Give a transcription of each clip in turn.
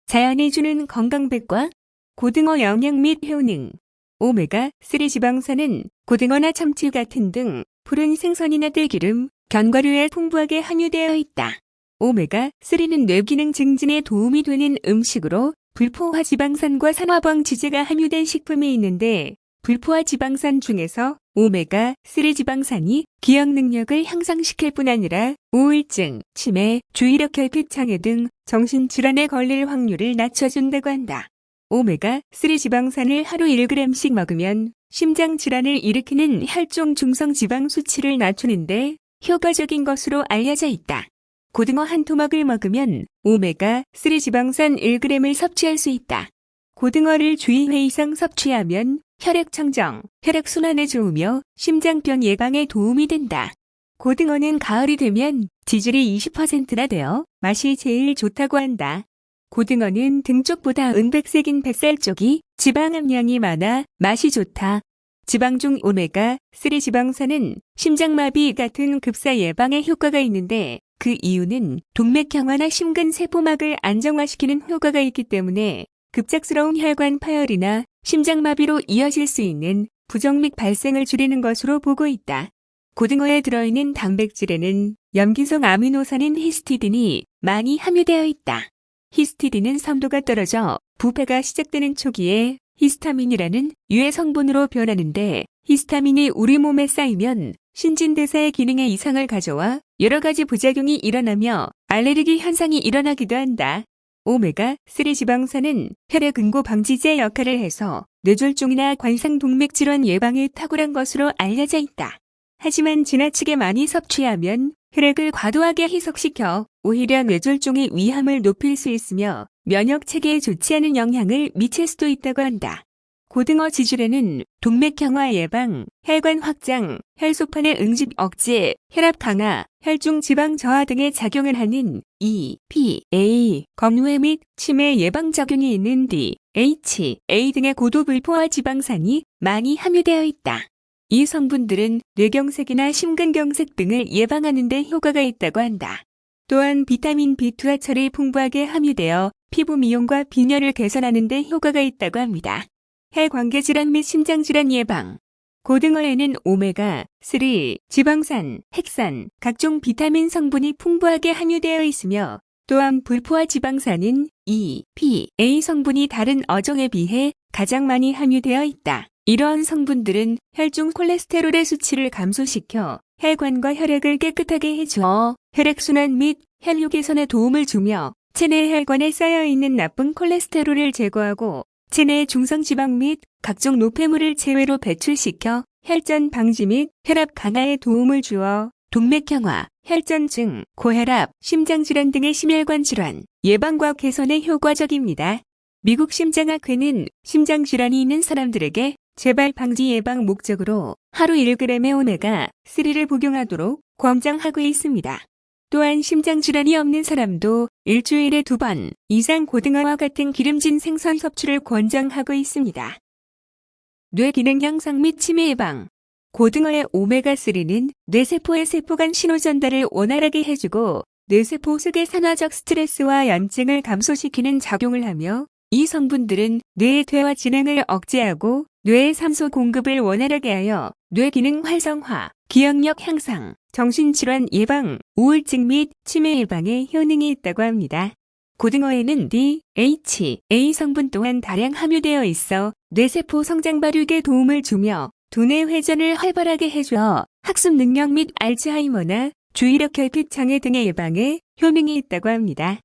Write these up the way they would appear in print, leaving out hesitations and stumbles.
자연이 주는 건강백과 고등어 영양 및 효능. 오메가3 지방산은 고등어나 참치 같은 등 푸른 생선이나 들기름, 견과류에 풍부하게 함유되어 있다. 오메가3는 뇌기능 증진에 도움이 되는 음식으로 불포화 지방산과 산화방 지제가 함유된 식품이 있는데, 불포화 지방산 중에서 오메가3 지방산이 기억 능력을 향상시킬 뿐 아니라 우울증, 치매, 주의력 결핍 장애 등 정신질환에 걸릴 확률을 낮춰준다고 한다. 오메가3 지방산을 하루 1g씩 먹으면 심장 질환을 일으키는 혈중 중성 지방 수치를 낮추는데 효과적인 것으로 알려져 있다. 고등어 한 토막을 먹으면 오메가3 지방산 1g을 섭취할 수 있다. 고등어를 주 2회 이상 섭취하면 혈액 청정, 혈액순환에 좋으며 심장병 예방에 도움이 된다. 고등어는 가을이 되면 지질이 20%나 되어 맛이 제일 좋다고 한다. 고등어는 등 쪽보다 은백색인 뱃살 쪽이 지방 함량이 많아 맛이 좋다. 지방 중 오메가3 지방산은 심장마비 같은 급사 예방에 효과가 있는데, 그 이유는 동맥경화나 심근세포막을 안정화시키는 효과가 있기 때문에 급작스러운 혈관 파열이나 심장마비로 이어질 수 있는 부정맥 발생을 줄이는 것으로 보고 있다. 고등어에 들어있는 단백질에는 염기성 아미노산인 히스티딘이 많이 함유되어 있다. 히스티딘은 섬도가 떨어져 부패가 시작되는 초기에 히스타민이라는 유해 성분으로 변하는데, 히스타민이 우리 몸에 쌓이면 신진대사의 기능에 이상을 가져와 여러 가지 부작용이 일어나며 알레르기 현상이 일어나기도 한다. 오메가3 지방산은 혈액 응고 방지제 역할을 해서 뇌졸중이나 관상동맥 질환 예방에 탁월한 것으로 알려져 있다. 하지만 지나치게 많이 섭취하면 혈액을 과도하게 희석시켜 오히려 뇌졸중의 위험을 높일 수 있으며 면역 체계에 좋지 않은 영향을 미칠 수도 있다고 한다. 고등어 지질에는 동맥경화 예방, 혈관 확장, 혈소판의 응집 억제, 혈압 강화, 혈중 지방 저하 등의 작용을 하는 EPA, 검뇌 및 치매 예방 작용이 있는 DHA 등의 고도 불포화 지방산이 많이 함유되어 있다. 이 성분들은 뇌경색이나 심근경색 등을 예방하는 데 효과가 있다고 한다. 또한 비타민 B2와 철이 풍부하게 함유되어 피부 미용과 빈혈을 개선하는 데 효과가 있다고 합니다. 혈관계질환 및 심장질환 예방. 고등어에는 오메가3, 지방산, 핵산, 각종 비타민 성분이 풍부하게 함유되어 있으며, 또한 불포화 지방산인 EPA 성분이 다른 어종에 비해 가장 많이 함유되어 있다. 이러한 성분들은 혈중 콜레스테롤의 수치를 감소시켜 혈관과 혈액을 깨끗하게 해주어 혈액순환 및 혈류 개선에 도움을 주며, 체내 혈관에 쌓여있는 나쁜 콜레스테롤을 제거하고 체내 중성지방 및 각종 노폐물을 체외로 배출시켜 혈전 방지 및 혈압 강화에 도움을 주어 동맥경화, 혈전증, 고혈압, 심장질환 등의 심혈관 질환 예방과 개선에 효과적입니다. 미국 심장학회는 심장질환이 있는 사람들에게 재발 방지 예방 목적으로 하루 1g의 오메가3를 복용하도록 권장하고 있습니다. 또한 심장질환이 없는 사람도 일주일에 2번 이상 고등어와 같은 기름진 생선 섭취를 권장하고 있습니다. 뇌기능 향상 및 치매 예방. 고등어의 오메가3는 뇌세포의 세포간 신호 전달을 원활하게 해주고 뇌세포 속의 산화적 스트레스와 염증을 감소시키는 작용을 하며, 이 성분들은 뇌의 퇴화 진행을 억제하고 뇌의 산소 공급을 원활하게 하여 뇌기능 활성화, 기억력 향상, 정신질환 예방, 우울증 및 치매 예방에 효능이 있다고 합니다. 고등어에는 DHA 성분 또한 다량 함유되어 있어 뇌세포 성장 발육에 도움을 주며 두뇌 회전을 활발하게 해줘 학습 능력 및 알츠하이머나 주의력 결핍 장애 등의 예방에 효능이 있다고 합니다.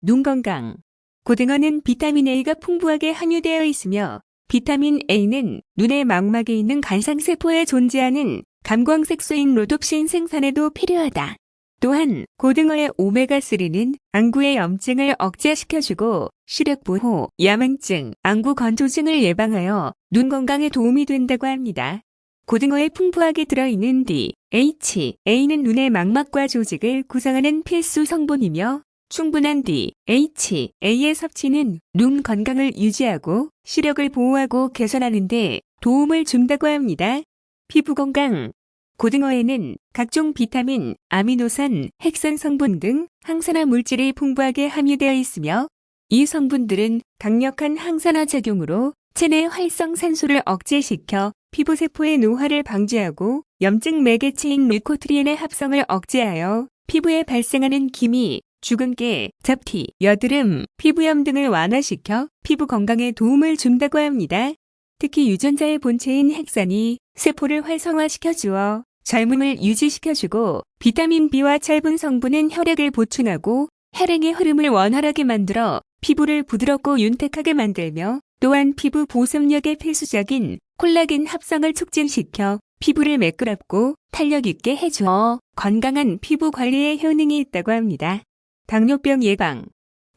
눈 건강. 고등어는 비타민 A가 풍부하게 함유되어 있으며, 비타민 A는 눈의 망막에 있는 간상세포에 존재하는 감광색소인 로뎁신 생산에도 필요하다. 또한 고등어의 오메가3는 안구의 염증을 억제시켜주고 시력 보호, 야맹증, 안구 건조증을 예방하여 눈 건강에 도움이 된다고 합니다. 고등어에 풍부하게 들어있는 DHA는 눈의 망막과 조직을 구성하는 필수 성분이며, 충분한 DHA의 섭취는 눈 건강을 유지하고 시력을 보호하고 개선하는 데 도움을 준다고 합니다. 피부 건강. 고등어에는 각종 비타민, 아미노산, 핵산 성분 등 항산화 물질이 풍부하게 함유되어 있으며, 이 성분들은 강력한 항산화 작용으로 체내 활성산소를 억제시켜 피부세포의 노화를 방지하고 염증 매개체인 류코트리엔의 합성을 억제하여 피부에 발생하는 기미, 주근깨, 잡티, 여드름, 피부염 등을 완화시켜 피부 건강에 도움을 준다고 합니다. 특히 유전자의 본체인 핵산이 세포를 활성화시켜주어 젊음을 유지시켜주고 비타민 B와 철분 성분은 혈액을 보충하고 혈액의 흐름을 원활하게 만들어 피부를 부드럽고 윤택하게 만들며 또한 피부 보습력의 필수적인 콜라겐 합성을 촉진시켜 피부를 매끄럽고 탄력 있게 해주어 건강한 피부 관리에 효능이 있다고 합니다. 당뇨병 예방.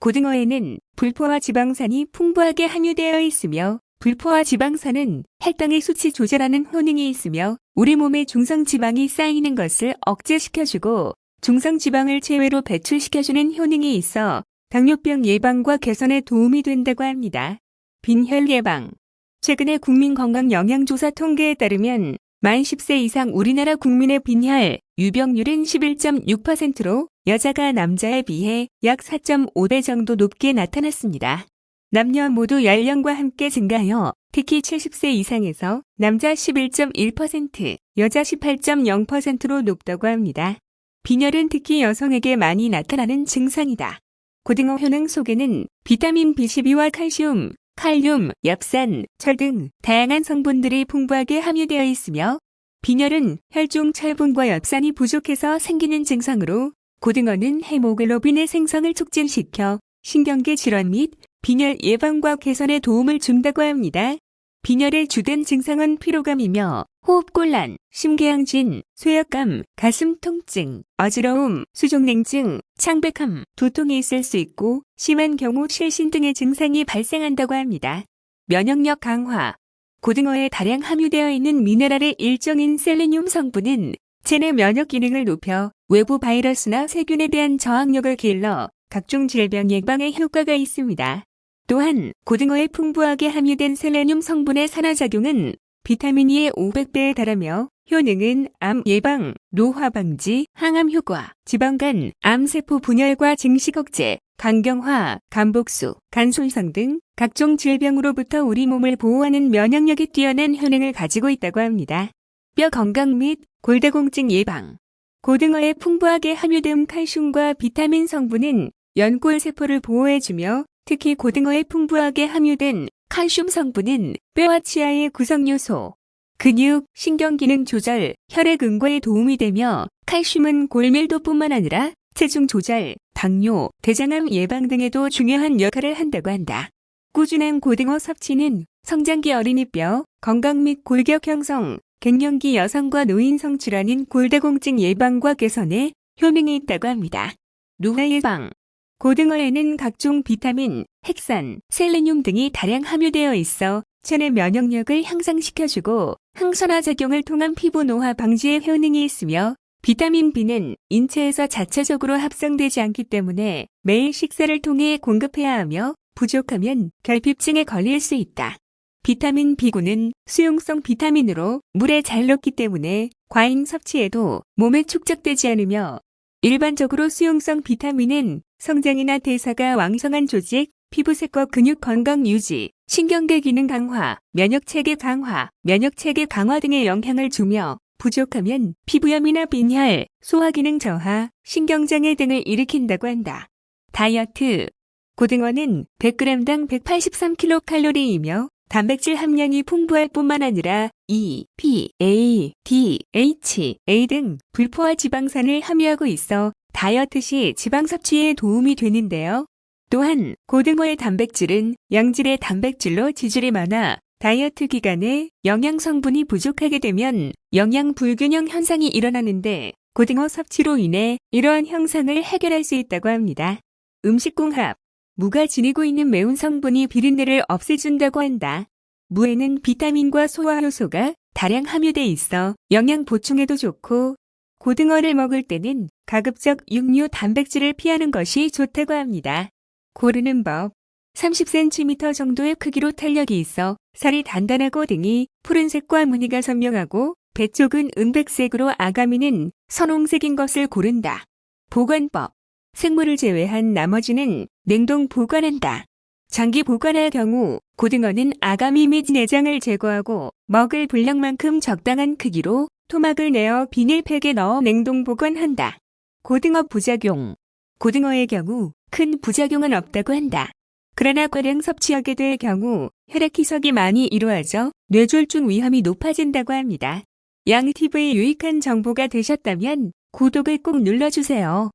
고등어에는 불포화 지방산이 풍부하게 함유되어 있으며 불포화 지방산은 혈당의 수치 조절하는 효능이 있으며 우리 몸에 중성지방이 쌓이는 것을 억제시켜주고 중성지방을 체외로 배출시켜주는 효능이 있어 당뇨병 예방과 개선에 도움이 된다고 합니다. 빈혈 예방. 최근의 국민건강영양조사 통계에 따르면 만 10세 이상 우리나라 국민의 빈혈 유병률은 11.6%로 여자가 남자에 비해 약 4.5배 정도 높게 나타났습니다. 남녀 모두 연령과 함께 증가하여 특히 70세 이상에서 남자 11.1%, 여자 18.0%로 높다고 합니다. 빈혈은 특히 여성에게 많이 나타나는 증상이다. 고등어 효능 속에는 비타민 B12와 칼슘, 칼륨, 엽산, 철 등 다양한 성분들이 풍부하게 함유되어 있으며 빈혈은 혈중 철분과 엽산이 부족해서 생기는 증상으로 고등어는 헤모글로빈의 생성을 촉진시켜 신경계 질환 및 빈혈 예방과 개선에 도움을 준다고 합니다. 빈혈의 주된 증상은 피로감이며 호흡곤란, 심궤양진, 쇠약감, 가슴 통증, 어지러움, 수족냉증, 창백함, 두통이 있을 수 있고 심한 경우 실신 등의 증상이 발생한다고 합니다. 면역력 강화. 고등어에 다량 함유되어 있는 미네랄의 일종인 셀레늄 성분은 체내 면역 기능을 높여 외부 바이러스나 세균에 대한 저항력을 길러 각종 질병 예방에 효과가 있습니다. 또한 고등어에 풍부하게 함유된 셀레늄 성분의 산화작용은 비타민 E의 500배에 달하며 효능은 암 예방, 노화 방지, 항암 효과, 지방간, 암세포 분열과 증식 억제, 간경화, 간복수, 간손상 등 각종 질병으로부터 우리 몸을 보호하는 면역력이 뛰어난 효능을 가지고 있다고 합니다. 뼈 건강 및 골다공증 예방. 고등어에 풍부하게 함유된 칼슘과 비타민 성분은 연골 세포를 보호해주며 특히 고등어에 풍부하게 함유된 칼슘 성분은 뼈와 치아의 구성요소, 근육, 신경기능 조절, 혈액 응고에 도움이 되며 칼슘은 골밀도뿐만 아니라 체중 조절, 당뇨, 대장암 예방 등에도 중요한 역할을 한다고 한다. 꾸준한 고등어 섭취는 성장기 어린이뼈, 건강 및 골격 형성, 갱년기 여성과 노인성 질환인 골다공증 예방과 개선에 효능이 있다고 합니다. 노화 예방. 고등어에는 각종 비타민, 핵산, 셀레늄 등이 다량 함유되어 있어 체내 면역력을 향상시켜주고 항산화 작용을 통한 피부 노화 방지에 효능이 있으며 비타민 B는 인체에서 자체적으로 합성되지 않기 때문에 매일 식사를 통해 공급해야 하며 부족하면 결핍증에 걸릴 수 있다. 비타민 B9는 수용성 비타민으로 물에 잘 녹기 때문에 과잉 섭취에도 몸에 축적되지 않으며 일반적으로 수용성 비타민은 성장이나 대사가 왕성한 조직, 피부색과 근육 건강 유지, 신경계 기능 강화, 면역체계 강화 등의 영향을 주며 부족하면 피부염이나 빈혈, 소화기능 저하, 신경장애 등을 일으킨다고 한다. 다이어트. 고등어는 100g당 183kcal이며 단백질 함량이 풍부할 뿐만 아니라 E, P, A, D, H, A 등 불포화 지방산을 함유하고 있어 다이어트 시 지방 섭취에 도움이 되는데요. 또한 고등어의 단백질은 양질의 단백질로 지질이 많아 다이어트 기간에 영양 성분이 부족하게 되면 영양 불균형 현상이 일어나는데 고등어 섭취로 인해 이러한 현상을 해결할 수 있다고 합니다. 음식궁합. 무가 지니고 있는 매운 성분이 비린내를 없애준다고 한다. 무에는 비타민과 소화 효소가 다량 함유돼 있어 영양 보충에도 좋고 고등어를 먹을 때는 가급적 육류 단백질을 피하는 것이 좋다고 합니다. 고르는 법. 30cm 정도의 크기로 탄력이 있어 살이 단단하고 등이 푸른색과 무늬가 선명하고 배 쪽은 은백색으로 아가미는 선홍색인 것을 고른다. 보관법. 생물을 제외한 나머지는 냉동 보관한다. 장기 보관할 경우 고등어는 아가미 및 내장을 제거하고 먹을 분량만큼 적당한 크기로 토막을 내어 비닐팩에 넣어 냉동 보관한다. 고등어 부작용. 고등어의 경우 큰 부작용은 없다고 한다. 그러나 과량 섭취하게 될 경우 혈액희석이 많이 이루어져 뇌졸중 위험이 높아진다고 합니다. 양TV의 유익한 정보가 되셨다면 구독을 꼭 눌러주세요.